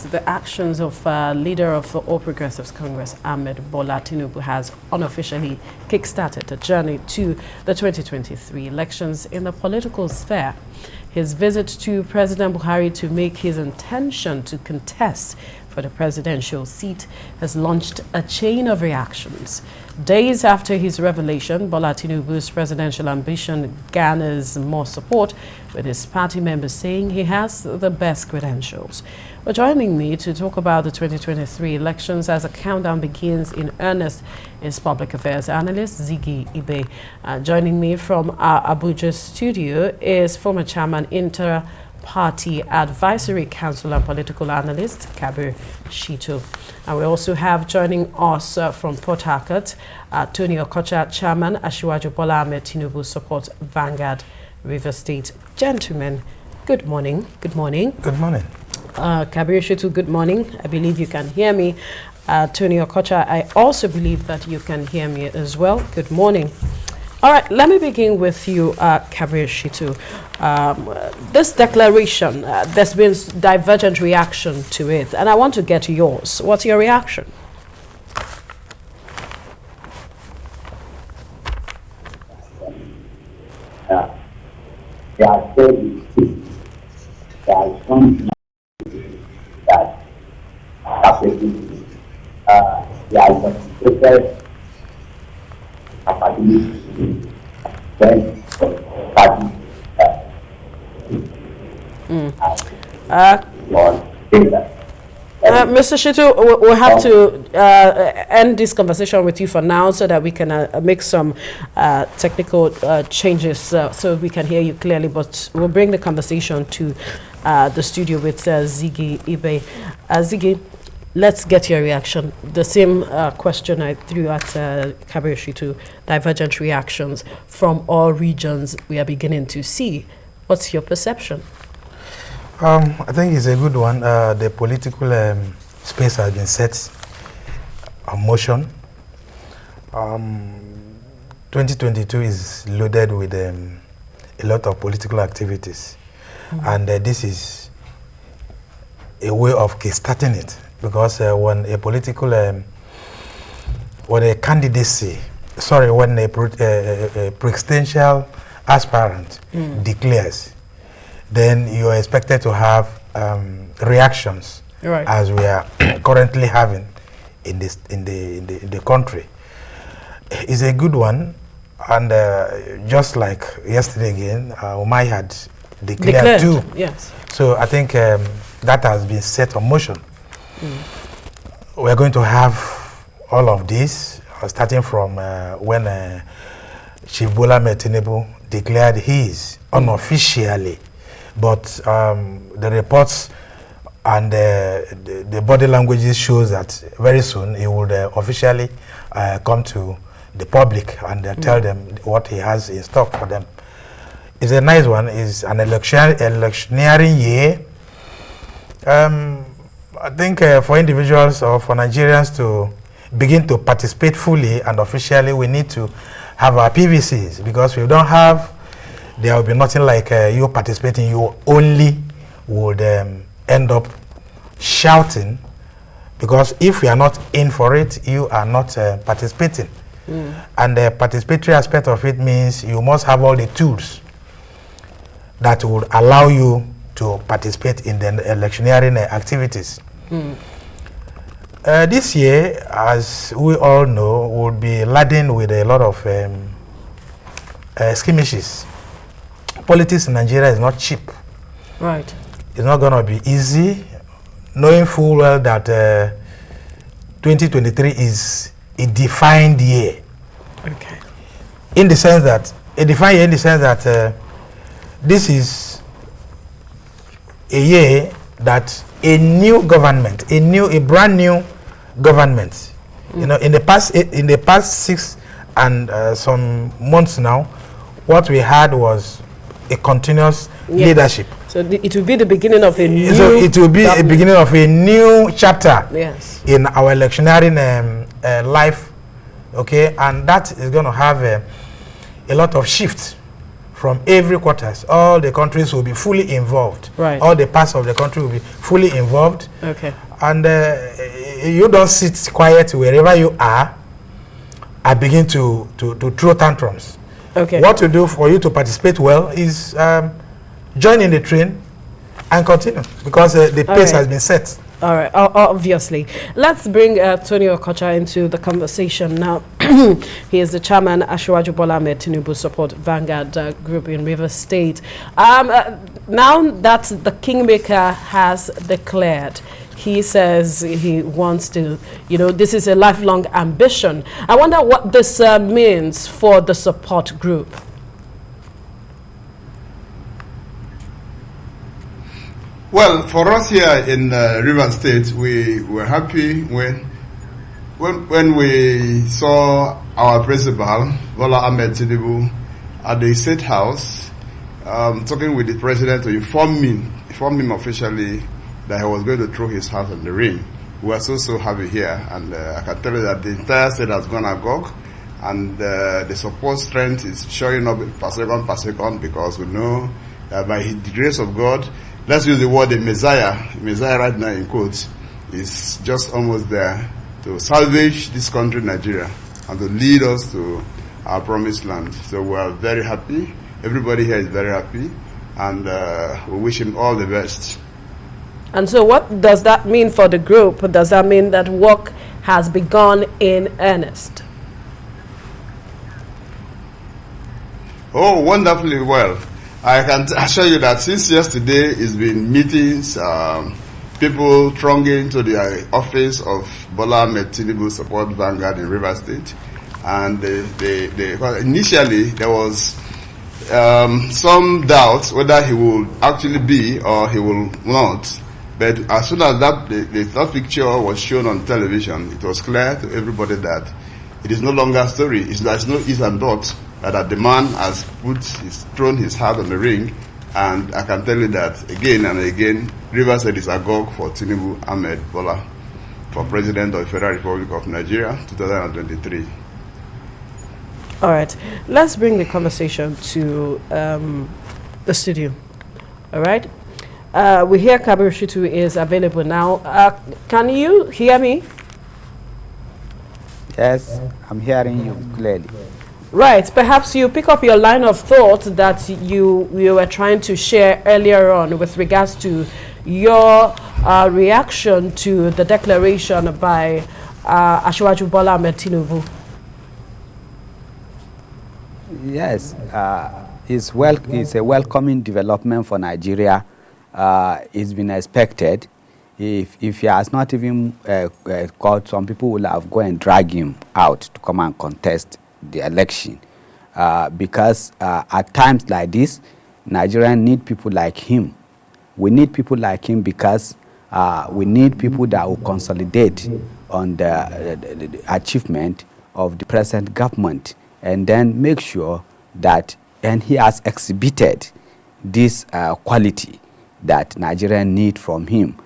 Yes, the actions of leader of the All Progressives Congress, Ahmed Bola Tinubu, has unofficially kick-started the journey to the 2023 elections in the political sphere. His visit to President Buhari to make his intention to contest for the presidential seat has launched a chain of reactions. Days after his revelation, Bola Tinubu's presidential ambition garners more support, with his party members saying he has the best credentials. But joining me to talk about the 2023 elections as a countdown begins in earnest is public affairs analyst Ziggy Ibe. Joining me from our Abuja studio is former chairman Inter-Party Advisory Council and political analyst Kabir Shito. And we also have joining us from Port Harcourt, Tony Okocha, chairman, Asiwaju Bola Ahmed Tinubu Support Vanguard, River State. Gentlemen, good morning. Good morning. Good morning. Kabir Shito, good morning. I believe you can hear me. Tony Okocha, I also believe that you can hear me as well. Good morning. All right, let me begin with you, Kabir Shito. This declaration, there's been divergent reaction to it, and I want to get yours. What's your reaction? Mr. Shito, we'll have to end this conversation with you for now so that we can make some technical changes so we can hear you clearly, but we'll bring the conversation to the studio with Ziggy Ibe. Ziggy, let's get your reaction. The same question I threw at Kabir Shito, divergent reactions from all regions we are beginning to see. What's your perception? I think it's a good one. The political space has been set on motion. 2022 is loaded with a lot of political activities. And this is a way of kickstarting it. Because when a political, when a candidacy, when a presidential aspirant declares, then you are expected to have reactions, right, as we are currently having in this in the country. It's a good one, and just like yesterday again, Umai had declared too. Yes. So I think that has been set on motion. We're going to have all of this, starting from when Chief Bola Tinubu declared his unofficially. But the reports and the body languages shows that very soon he will officially come to the public and tell them what he has in stock for them. It's a nice one. It's an electioneering year. I think for individuals or for Nigerians to begin to participate fully and officially, we need to have our PVCs, because if we don't have, there will be nothing like you participating. You only would end up shouting, because if you are not in for it, you are not participating. And the participatory aspect of it means you must have all the tools that would allow you to participate in the electioneering activities. This year, as we all know, will be laden with a lot of skirmishes. Politics in Nigeria is not cheap. Right. It's not going to be easy, knowing full well that 2023 is a defined year. Okay. In the sense that, this is a year that a new government, a brand new government, you know, in the past 6 and some months now, what we had was a continuous leadership. So it will be the beginning of a new. So it will be a beginning of a new chapter. Yes. In our electioneering life, okay, and that is going to have a lot of shifts from every quarters. All the countries will be fully involved. Right. All the parts of the country will be fully involved. Okay. And you don't sit quiet wherever you are and begin to throw tantrums. Okay. What to do for you to participate well is join in the train and continue, because the pace has been set. All right, obviously. Let's bring Tony Okocha into the conversation now. He is the chairman, Ahmed Bola Tinubu Support Vanguard Group in Rivers State. Now that the Kingmaker has declared, he says he wants to, this is a lifelong ambition. I wonder what this means for the support group. Well, for us here in Rivers State, we were happy when we saw our principal, Bola Ahmed Tinubu, at the State House, talking with the president to inform him officially that he was going to throw his hat in the ring. We are so happy here, and I can tell you that the entire state has gone agog, and the support strength is showing up per second, because we know that by the grace of God, let's use the word the Messiah right now in quotes, is just almost there to salvage this country, Nigeria, and to lead us to our promised land. So we are very happy. Everybody here is very happy, and we wish him all the best. And so what does that mean for the group? Does that mean that work has begun in earnest? Oh, wonderfully well. I can assure you that since yesterday, it's been meetings, people thronging to the office of Bola Ahmed Tinubu Support Vanguard in Rivers State. And initially, there was some doubts whether he will actually be or he will not. But as soon as that picture was shown on television, it was clear to everybody that it is no longer a story. There's no if and but. That the man has thrown his hat on the ring, and I can tell you that again and again, Rivers State is agog for Tinubu Ahmed Bola for President of the Federal Republic of Nigeria, 2023. All right, let's bring the conversation to the studio. All right, we hear Kabir Shitu is available now. Can you hear me? Yes, I'm hearing you clearly. Right, perhaps you pick up your line of thought that you were trying to share earlier on with regards to your reaction to the declaration by Ahmed Bola Tinubu. Yes, it's a welcoming development for Nigeria. It's been expected. If he has not even called, some people will have gone and drag him out to come and contest the election, because at times like this, Nigerians need people like him. We need people like him because we need people that will consolidate on the achievement of the present government, and then make sure that, and he has exhibited this quality that Nigerians need from him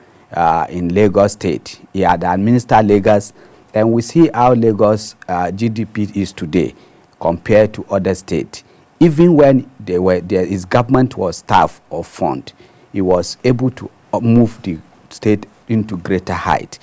in Lagos State. He had administered Lagos, and we see how Lagos GDP is today compared to other states. Even when his government was starved of fund, he was able to move the state into greater height.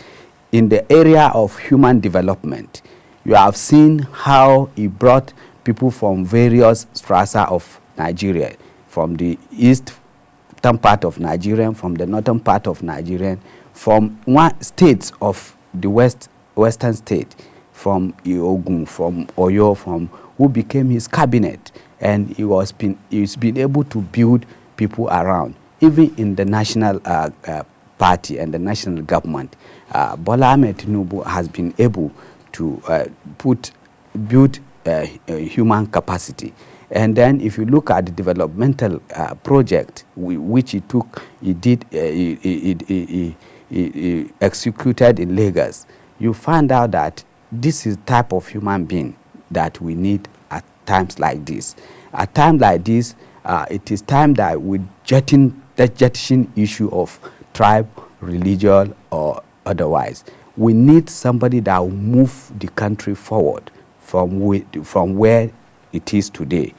In the area of human development, you have seen how he brought people from various strata of Nigeria, from the eastern part of Nigeria, from the northern part of Nigeria, from one states of the western state, from Ogun, from Oyo, from who became his cabinet, and he's been able to build people around, even in the national party and the national government. Bola Ahmed Tinubu has been able to build human capacity. And then if you look at the developmental project which he executed in Lagos, you find out that this is the type of human being that we need at times like this. At times like this, it is time that we jettison issue of tribe, religion, or otherwise. We need somebody that will move the country forward from where it is today.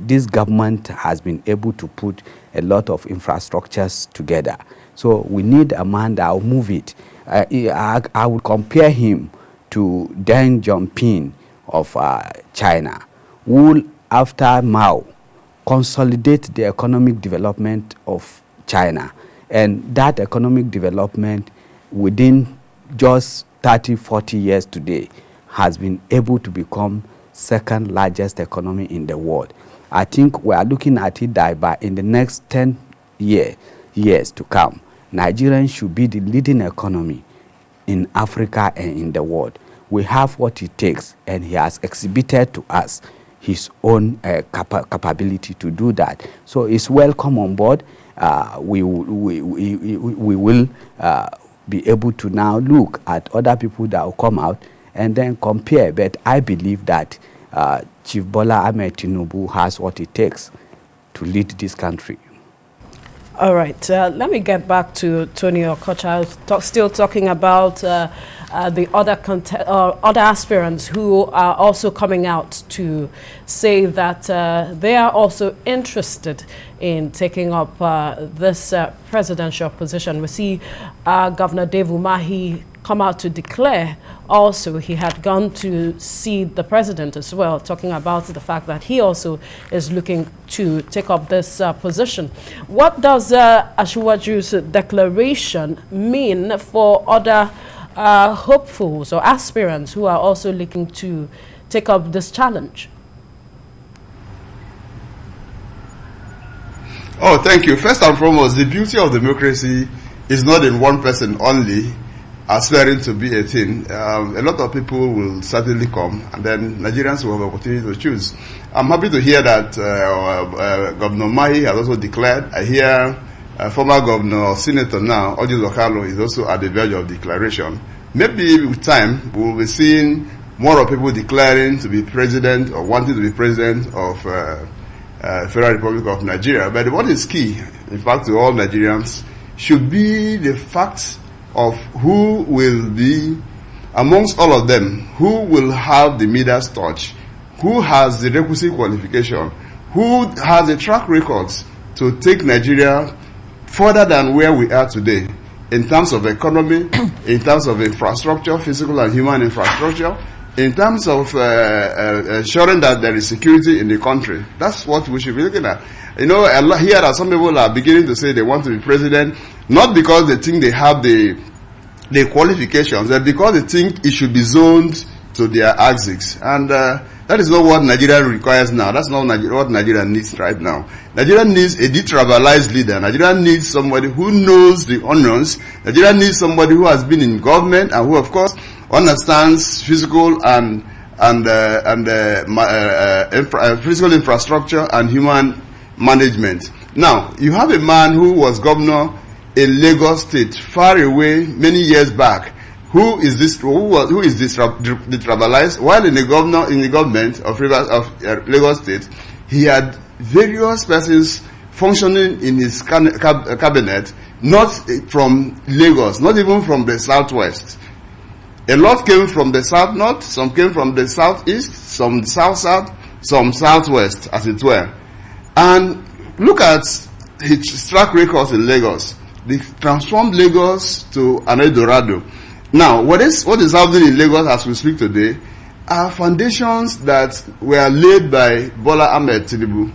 this government has been able to put a lot of infrastructures together. So we need a man that will move it. I would compare him to Deng Xiaoping of China, who after Mao consolidate the economic development of China. And that economic development within just 30, 40 years today has been able to become second largest economy in the world. I think we are looking at it that by in the next 10 years to come, Nigeria should be the leading economy in Africa and in the world. We have what it takes, and he has exhibited to us his own capability to do that. So it's welcome on board. We will be able to now look at other people that will come out and then compare. But I believe that Chief Bola Ahmed Tinubu has what it takes to lead this country. All right, let me get back to Tony Okocha, still talking about the other aspirants who are also coming out to say that they are also interested in taking up this presidential position. We see Governor Dave Umahi come out to declare also he had gone to see the president as well, talking about the fact that he also is looking to take up this position. What does Asiwaju's declaration mean for other hopefuls or aspirants who are also looking to take up this challenge? Oh, thank you. First and foremost, the beauty of democracy is not in one person only aspiring to be a thing. A lot of people will certainly come, and then Nigerians will have an opportunity to choose. I'm happy to hear that Governor Mahi has also declared. I hear former governor or senator now, Ojus Okalo, is also at the verge of declaration. Maybe with time, we will be seeing more of people declaring to be president or wanting to be president of Federal Republic of Nigeria. But what is key, in fact, to all Nigerians, should be the fact of who will be, amongst all of them, who will have the Midas touch, who has the requisite qualification, who has a track record to take Nigeria further than where we are today in terms of economy, in terms of infrastructure, physical and human infrastructure, in terms of ensuring that there is security in the country. That's what we should be looking at. You know, here are some people are beginning to say they want to be president, not because they think they have the qualifications, but because they think it should be zoned to their axis. And that is not what Nigeria requires now. That's not what Nigeria needs right now. Nigeria needs a detribalized leader. Nigeria needs somebody who knows the onions. Nigeria needs somebody who has been in government and who, of course, understands physical and physical infrastructure and human management. Now, you have a man who was governor in Lagos State, far away, many years back. Who is detribalized? While in the government of Lagos State, he had various persons functioning in his cabinet, not from Lagos, not even from the southwest. A lot came from the south north, some came from the southeast, some south south, some southwest, as it were. And look at his track records in Lagos. They transformed Lagos to an El Dorado. Now, what is happening in Lagos as we speak today are foundations that were laid by Bola Ahmed Tinubu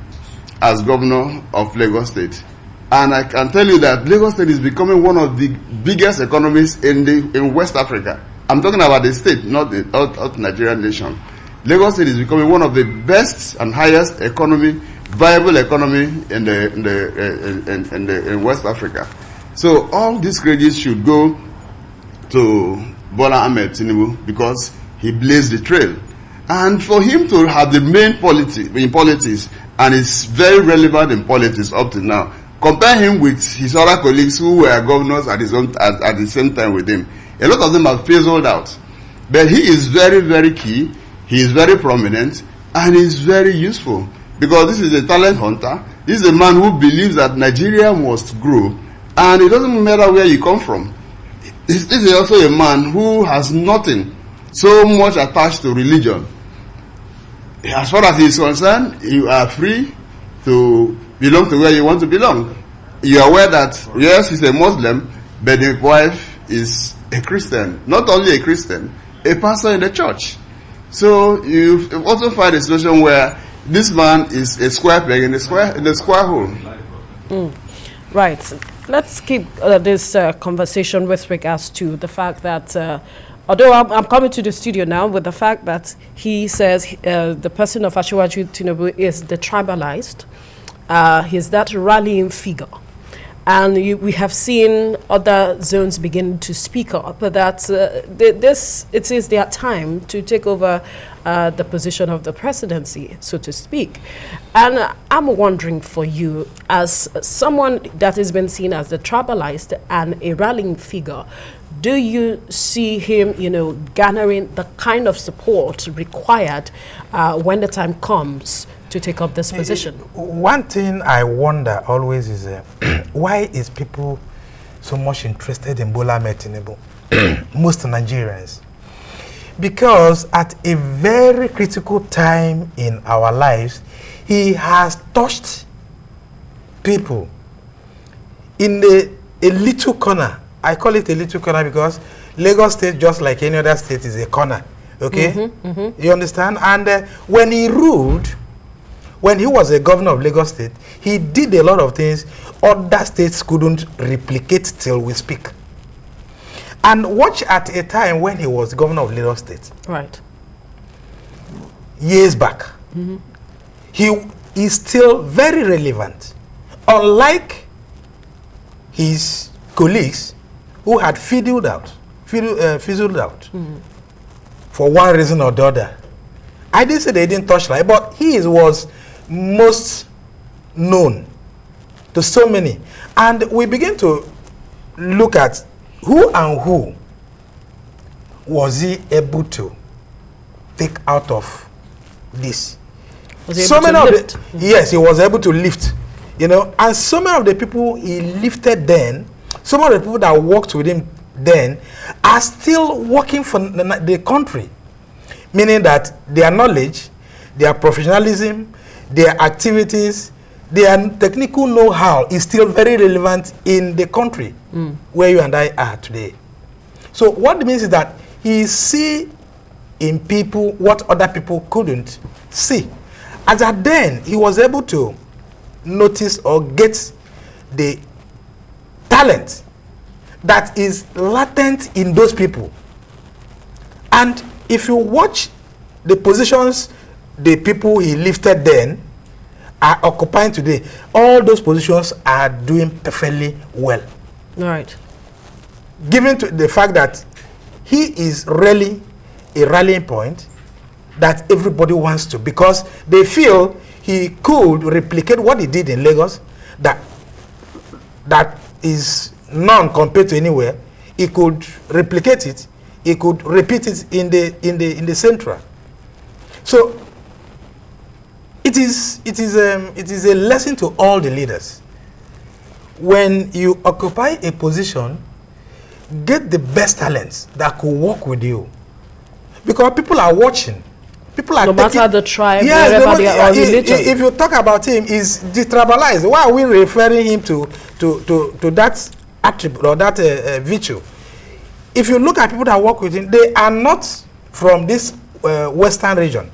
as governor of Lagos State. And I can tell you that Lagos State is becoming one of the biggest economies in West Africa. I'm talking about the state, not the Nigerian nation. Lagos State is becoming one of the best and highest viable economy in West Africa. So all these credits should go to Bola Ahmed Tinubu because he blazed the trail. And for him to have the main in politics, and is very relevant in politics up to now, compare him with his other colleagues who were governors at the same time with him. A lot of them have fizzled out. But he is very, very key, he is very prominent, and he is very useful. Because this is a talent hunter, this is a man who believes that Nigeria must grow, and it doesn't matter where you come from. This is also a man who has nothing so much attached to religion. as far as he is concerned, you are free to belong to where you want to belong. You are aware that, yes, he's a Muslim, but his wife is a Christian. Not only a Christian, a pastor in the church. So you also find a situation where this man is a square peg in the square hole. Right. Let's keep this conversation with regards to the fact that, although I'm coming to the studio now with the fact that he says the person of Asiwaju Tinubu is detribalized, he's that rallying figure. And we have seen other zones begin to speak up, but that it is their time to take over the position of the presidency, so to speak. And I'm wondering for you, as someone that has been seen as the tribalized and a rallying figure, do you see him, garnering the kind of support required when the time comes to take up this position? One thing I wonder always is why is people so much interested in Bola Tinubu? Most Nigerians. Because at a very critical time in our lives, he has touched people in a little corner. I call it a little corner because Lagos State, just like any other state, is a corner. Okay? You understand? And when he ruled, when he was a governor of Lagos State, he did a lot of things other states couldn't replicate till we speak. And watch at a time when he was governor of Lagos State. Right. Years back. He is still very relevant. Unlike his colleagues who had fizzled out for one reason or the other. I didn't say they didn't touch life, but he was most known to so many. And we begin to look at who was he able to take out of this. So many of the, yes, he was able to lift, and so many of the people he lifted then, some of the people that worked with him then are still working for the country, meaning that their knowledge, their professionalism, their activities, their technical know-how is still very relevant in the country where you and I are today. So what it means is that he see in people what other people couldn't see. As at then, he was able to notice or get the talent that is latent in those people. And if you watch the positions the people he lifted then are occupying today, all those positions are doing perfectly well. Right. Given to the fact that he is really a rallying point that everybody wants to, because they feel he could replicate what he did in Lagos, that is none compared to anywhere. He could replicate it. He could repeat it in the central. So it is a lesson to all the leaders. When you occupy a position, get the best talents that could work with you, because people are watching. People are no matter the tribe, wherever they are, religion. If you talk about him, he's detribalized. Why are we referring him to that attribute or that virtue? If you look at people that work with him, they are not from this western region.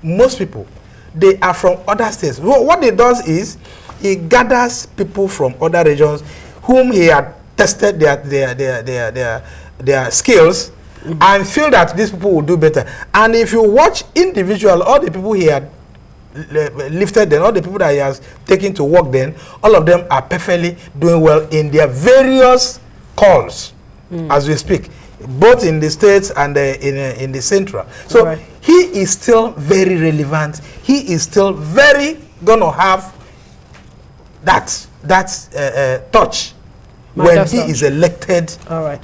Most people, they are from other states. What he does is he gathers people from other regions whom he had tested their skills and feel that these people will do better. And if you watch individual, all the people he had lifted then, all the people that he has taken to work then, all of them are perfectly doing well in their various calls as we speak, both in the states and in the central. So right. He is still very relevant. He is still very gonna have that touch when he is elected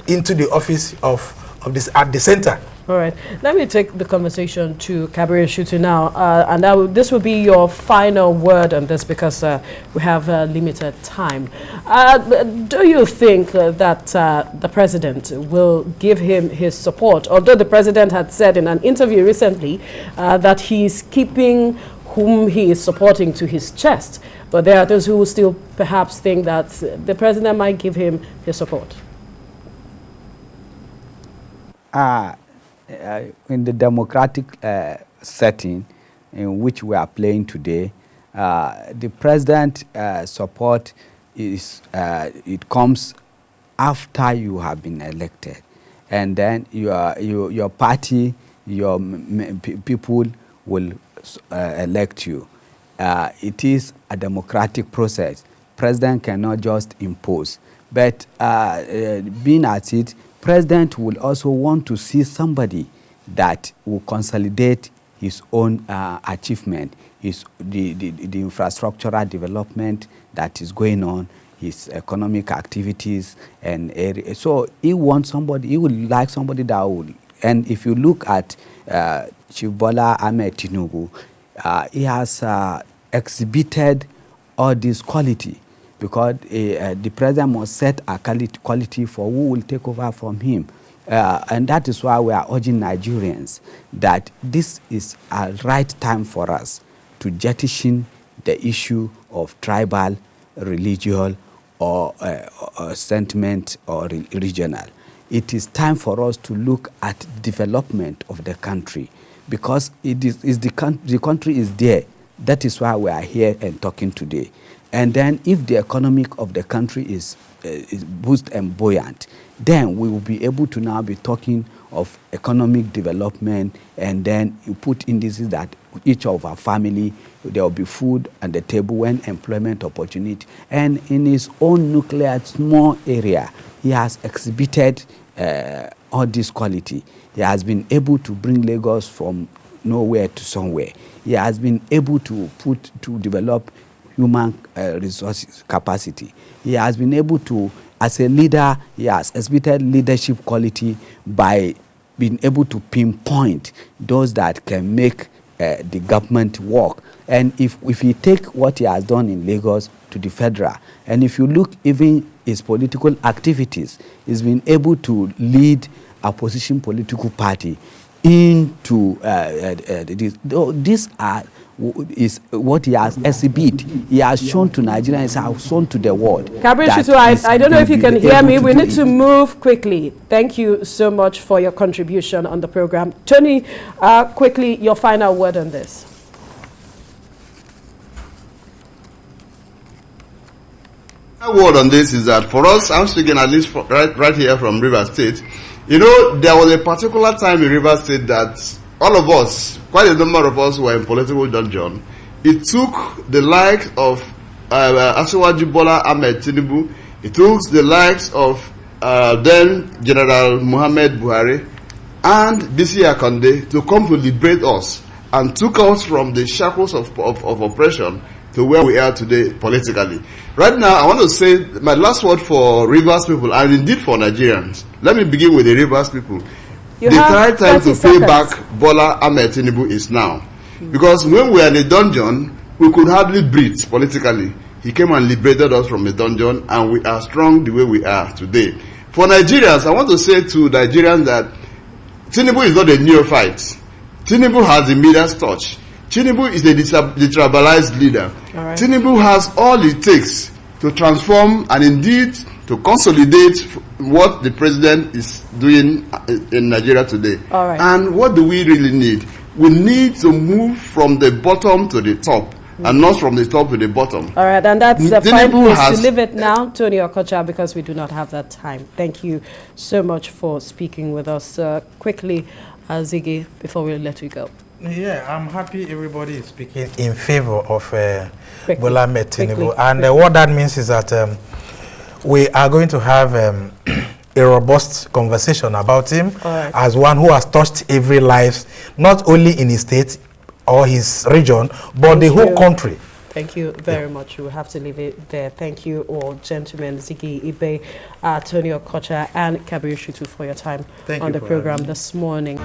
into the office of this at the center. All right. Let me take the conversation to Kabir Shutu now, and this will be your final word on this because we have limited time. Do you think that the president will give him his support? Although the president had said in an interview recently that he's keeping whom he is supporting to his chest, but there are those who still perhaps think that the president might give him his support. In the democratic setting in which we are playing today, the president support is it comes after you have been elected, and then your party, your people will elect you. It is a democratic process. President cannot just impose, but being at it, president will also want to see somebody that will consolidate his own achievement, the infrastructural development that is going on, his economic activities, and so he wants somebody. He would like somebody that will. And if you look at Chief Bola Ahmed Tinubu, he has exhibited all this quality, because the president must set a quality for who will take over from him. And that is why we are urging Nigerians that this is a right time for us to jettison the issue of tribal, religious, or sentiment or regional. It is time for us to look at development of the country, because the country is there. That is why we are here and talking today. And then if the economic of the country is boosted and buoyant, then we will be able to now be talking of economic development, and then you put indices that each of our family, there will be food on the table when employment opportunity. And in his own nuclear small area, he has exhibited all this quality. He has been able to bring Lagos from nowhere to somewhere. He has been able to develop human resources capacity. He has been able to, as a leader, he has exhibited leadership quality by being able to pinpoint those that can make the government work. And if you take what he has done in Lagos to the federal, and if you look even his political activities, he's been able to lead a opposition political party into these is what he has exhibited. He has shown to Nigerians, has shown to the world. Kabir Shutu, I don't know if you can hear me. We need to move quickly. Thank you so much for your contribution on the program. Tony, quickly, your final word on this. My word on this is that for us, I'm speaking at least right here from Rivers State. You know, there was a particular time in Rivers State that all of us, quite a number of us, were in political dungeon. It took the likes of Asiwaju Bola Ahmed Tinubu. It took the likes of then General Muhammad Buhari and BC Akande to come to liberate us and took us from the shackles of oppression to where we are today politically. Right now, I want to say my last word for Rivers people, and indeed for Nigerians. Let me begin with the Rivers people. The right time to pay back Bola Ahmed Tinubu is now. Because when we were in a dungeon, we could hardly breathe politically. He came and liberated us from the dungeon, and we are strong the way we are today. For Nigerians, I want to say to Nigerians that Tinubu is not a neophyte. Tinubu has a Midas touch. Tinubu is a detribalized leader. Right. Tinubu has all it takes to transform and indeed to consolidate what the president is doing in Nigeria today. All right. And what do we really need? We need to move from the bottom to the top, and not from the top to the bottom. All right, and that's a fine place to leave it now, Tony Okocha, because we do not have that time. Thank you so much for speaking with us. Quickly, Ziggy, before we let you go. Yeah, I'm happy everybody is speaking in favor of Bola Ahmed Tinubu. And what that means is that we are going to have a robust conversation about him as one who has touched every life, not only in his state or his region, but the whole country. Thank you very much. We'll have to leave it there. Thank you all, gentlemen, Ziggy Ibe, Tony Okocha, and Kabir Shutu for your time on the program this morning.